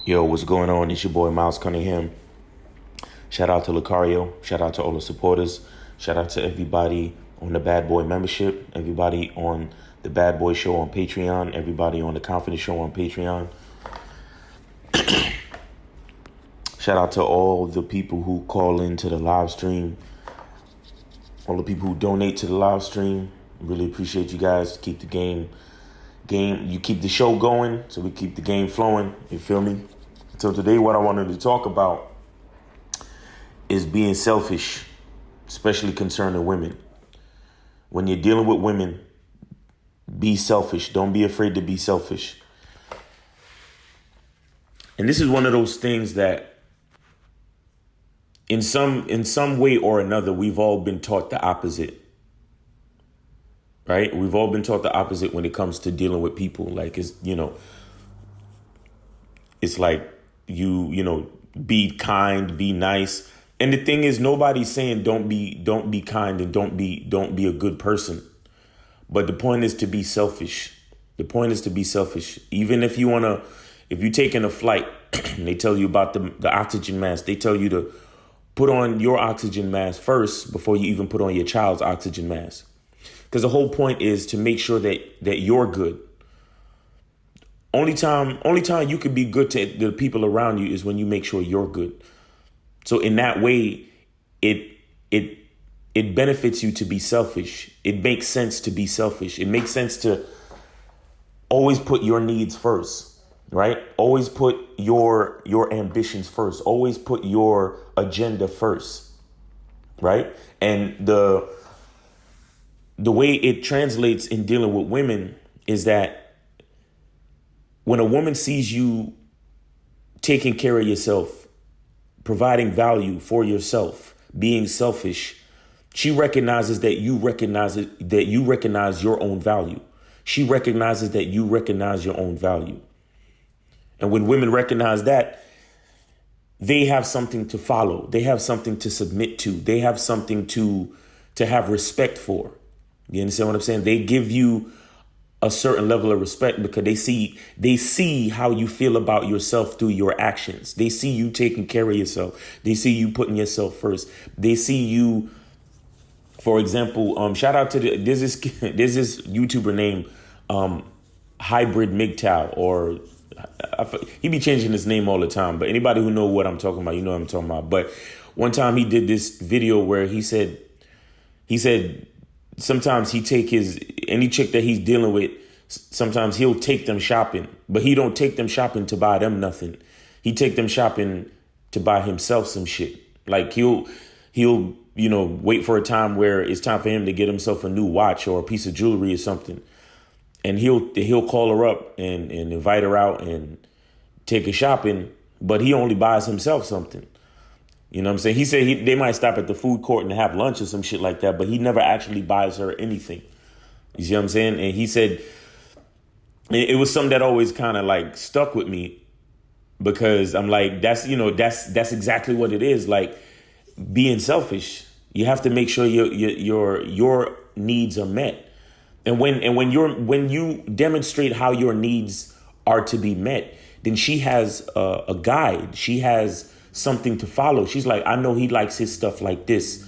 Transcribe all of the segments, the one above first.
Yo, what's going on? It's your boy Miles Cunningham. Shout out to Lucario. Shout out to all the supporters. Shout out to everybody on the Bad Boy membership. Everybody on the Bad Boy show on Patreon. Everybody on the Confidence show on Patreon. Shout out to all the people who call into the live stream. All the people who donate to the live stream. Really appreciate you guys. Keep the game. You keep the show going, so we keep the game flowing. You feel me? So today what I wanted to talk about is being selfish, especially concerning women. When you're dealing with women, be selfish. Don't be afraid to be selfish. And this is one of those things that in some way or another, we've all been taught the opposite. Right? We've all been taught the opposite when it comes to dealing with people. Like, it's like be kind, be nice. And the thing is, nobody's saying don't be kind and don't be a good person. But the point is to be selfish. The point is to be selfish. Even if you're taking a flight and they tell you about the oxygen mask, they tell you to put on your oxygen mask first before you even put on your child's oxygen mask. Because the whole point is to make sure that you're good. Only time you can be good to the people around you is when you make sure you're good. So in that way, it benefits you to be selfish. It makes sense to be selfish. It makes sense to always put your needs first, right? Always put your ambitions first. Always put your agenda first, right? And the way it translates in dealing with women is that when a woman sees you taking care of yourself, providing value for yourself, being selfish, she recognizes that you recognize your own value. She recognizes that you recognize your own value. And when women recognize that, they have something to follow. They have something to submit to. They have something to have respect for. You understand what I'm saying? They give you a certain level of respect because they see how you feel about yourself through your actions. They see you taking care of yourself. They see you putting yourself first. They see you, for example, shout out to there's this YouTuber named Hybrid MGTOW, or he be changing his name all the time. But anybody who know what I'm talking about, you know what I'm talking about. But one time he did this video where he said sometimes he take any chick that he's dealing with, sometimes he'll take them shopping, but he don't take them shopping to buy them nothing. He take them shopping to buy himself some shit. Like he'll wait for a time where it's time for him to get himself a new watch or a piece of jewelry or something. And he'll call her up and invite her out and take her shopping, but he only buys himself something. You know what I'm saying? He said they might stop at the food court and have lunch or some shit like that, but he never actually buys her anything. You see what I'm saying? And he said it was something that always kind of like stuck with me, because I'm like, that's exactly what it is. Like being selfish. You have to make sure your needs are met. And when you demonstrate how your needs are to be met, then she has a guide. She has something to follow. She's like, I know he likes his stuff like this.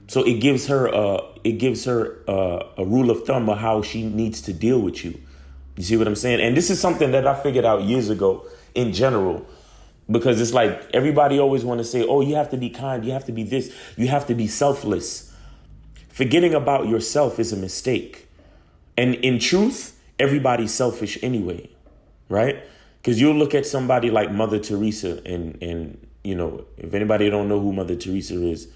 So it gives her a rule of thumb of how she needs to deal with you. You see what I'm saying? And this is something that I figured out years ago in general, because it's like everybody always want to say, oh, you have to be kind. You have to be this. You have to be selfless. Forgetting about yourself is a mistake. And in truth, everybody's selfish anyway, right? Because you'll look at somebody like Mother Teresa and if anybody don't know who Mother Teresa is,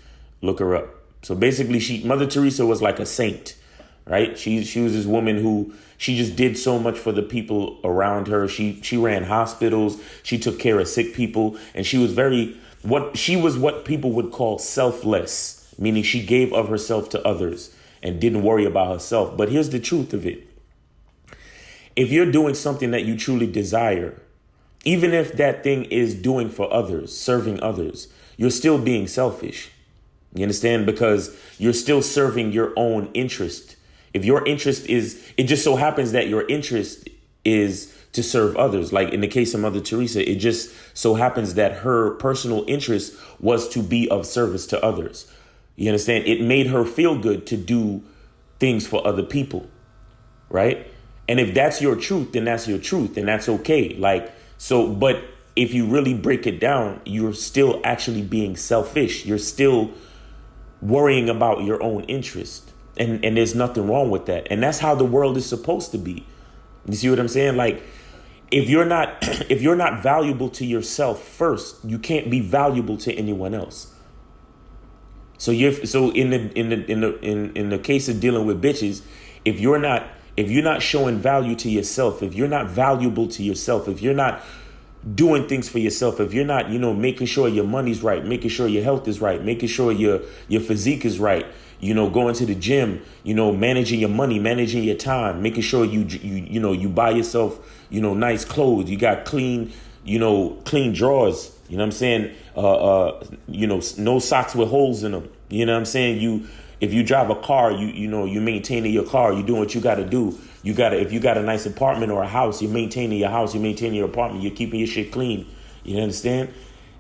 look her up. So basically, Mother Teresa was like a saint, right? She was this woman who she just did so much for the people around her. She ran hospitals. She took care of sick people, and she was what people would call selfless, meaning she gave of herself to others and didn't worry about herself. But here's the truth of it. If you're doing something that you truly desire, even if that thing is doing for others, serving others, you're still being selfish. You understand? Because you're still serving your own interest. If your interest it just so happens that your interest is to serve others. Like in the case of Mother Teresa, it just so happens that her personal interest was to be of service to others. You understand? It made her feel good to do things for other people, right? And if that's your truth, then that's your truth, and that's okay. Like, so, but if you really break it down, you're still actually being selfish. You're still worrying about your own interest. And there's nothing wrong with that. And that's how the world is supposed to be. You see what I'm saying? Like, if you're not if you're not valuable to yourself first, you can't be valuable to anyone else. So in the case of dealing with bitches, if you're not showing value to yourself, if you're not valuable to yourself, if you're not doing things for yourself, if you're not, making sure your money's right, making sure your health is right, making sure your physique is right, going to the gym, managing your money, managing your time, making sure you buy yourself, nice clothes, you got clean drawers, you know what I'm saying? No socks with holes in them. You know what I'm saying? If you drive a car, you maintaining your car, you doing what you got to do. If you got a nice apartment or a house, you're maintaining your house, you're maintaining your apartment, you're keeping your shit clean. You understand?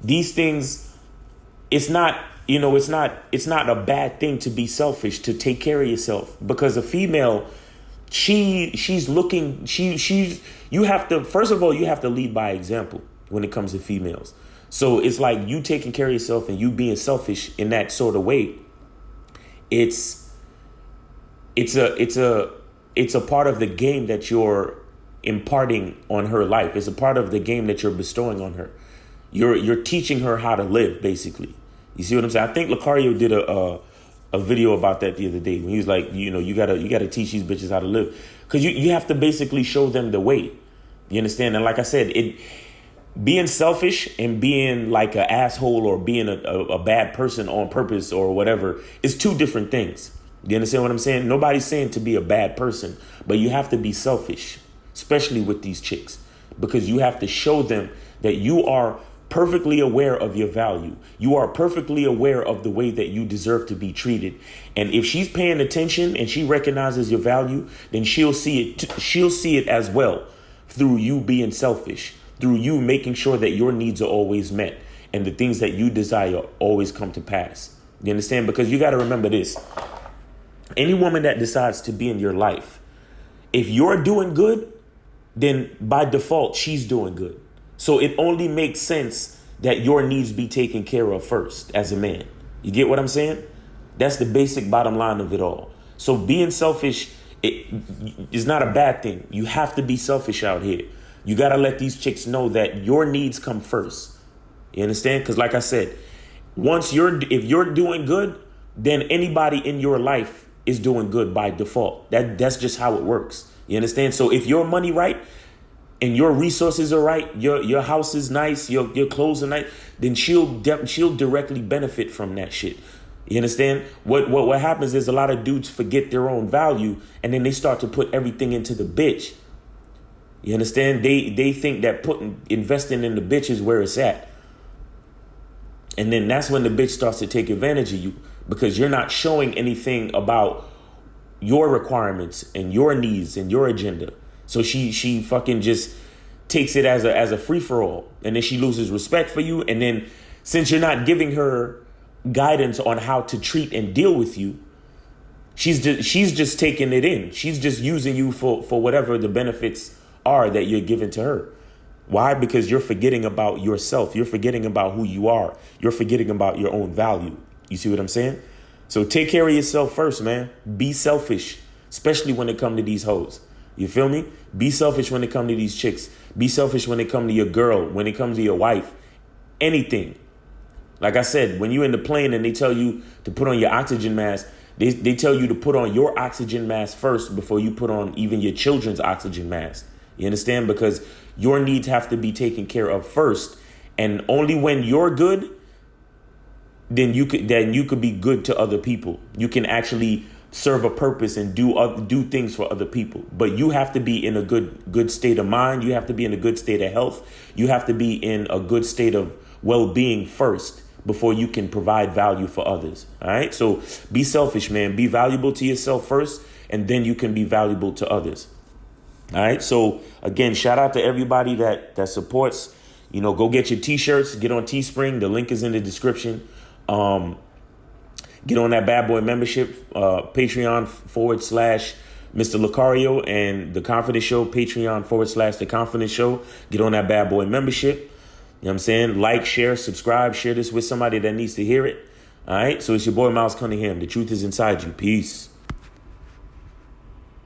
These things, it's not a bad thing to be selfish, to take care of yourself, because a female, she's looking, you have to, first of all, you have to lead by example when it comes to females. So it's like you taking care of yourself and you being selfish in that sort of way. It's a part of the game that you're imparting on her life. It's a part of the game that you're bestowing on her. You're teaching her how to live, basically. You see what I'm saying? I think Lucario did a video about that the other day when he was like, you gotta teach these bitches how to live, because you have to basically show them the way. You understand? And like I said, being selfish and being like an asshole or being a bad person on purpose or whatever is two different things. You understand what I'm saying? Nobody's saying to be a bad person, but you have to be selfish, especially with these chicks, because you have to show them that you are perfectly aware of your value. You are perfectly aware of the way that you deserve to be treated. And if she's paying attention and she recognizes your value, then she'll see it as well through you being selfish, through you making sure that your needs are always met and the things that you desire always come to pass. You understand? Because you got to remember this. Any woman that decides to be in your life, if you're doing good, then by default, she's doing good. So it only makes sense that your needs be taken care of first as a man. You get what I'm saying? That's the basic bottom line of it all. So being selfish is not a bad thing. You have to be selfish out here. You got to let these chicks know that your needs come first. You understand? Because like I said, if you're doing good, then anybody in your life is doing good by default. That's just how it works. You understand? So if your money right and your resources are right, your house is nice, your clothes are nice, then she'll directly benefit from that shit. You understand? What happens is a lot of dudes forget their own value and then they start to put everything into the bitch. You understand? They think that investing in the bitch is where it's at. And then that's when the bitch starts to take advantage of you, because you're not showing anything about your requirements and your needs and your agenda. So she fucking just takes it as a free for all, and then she loses respect for you. And then since you're not giving her guidance on how to treat and deal with you, she's just taking it in. She's just using you for whatever the benefits are that you're giving to her. Why? Because you're forgetting about yourself. You're forgetting about who you are. You're forgetting about your own value. You see what I'm saying? So take care of yourself first, man. Be selfish, especially when it comes to these hoes. You feel me? Be selfish when it comes to these chicks. Be selfish when it comes to your girl, when it comes to your wife, anything. Like I said, when you're in the plane and they tell you to put on your oxygen mask, they tell you to put on your oxygen mask first before you put on even your children's oxygen mask. You understand? Because your needs have to be taken care of first. And only when you're good, then you could be good to other people. You can actually serve a purpose and do things for other people. But you have to be in a good state of mind. You have to be in a good state of health. You have to be in a good state of well-being first before you can provide value for others. All right? So be selfish, man. Be valuable to yourself first, and then you can be valuable to others. All right. So again, shout out to everybody that supports. Go get your t-shirts, get on Teespring. The link is in the description. Get on that bad boy membership, Patreon / Mr. Lucario, and The Confidence Show, Patreon / The Confidence Show. Get on that bad boy membership. You know what I'm saying? Like, share, subscribe, share this with somebody that needs to hear it. All right. So it's your boy Miles Cunningham. The truth is inside you. Peace.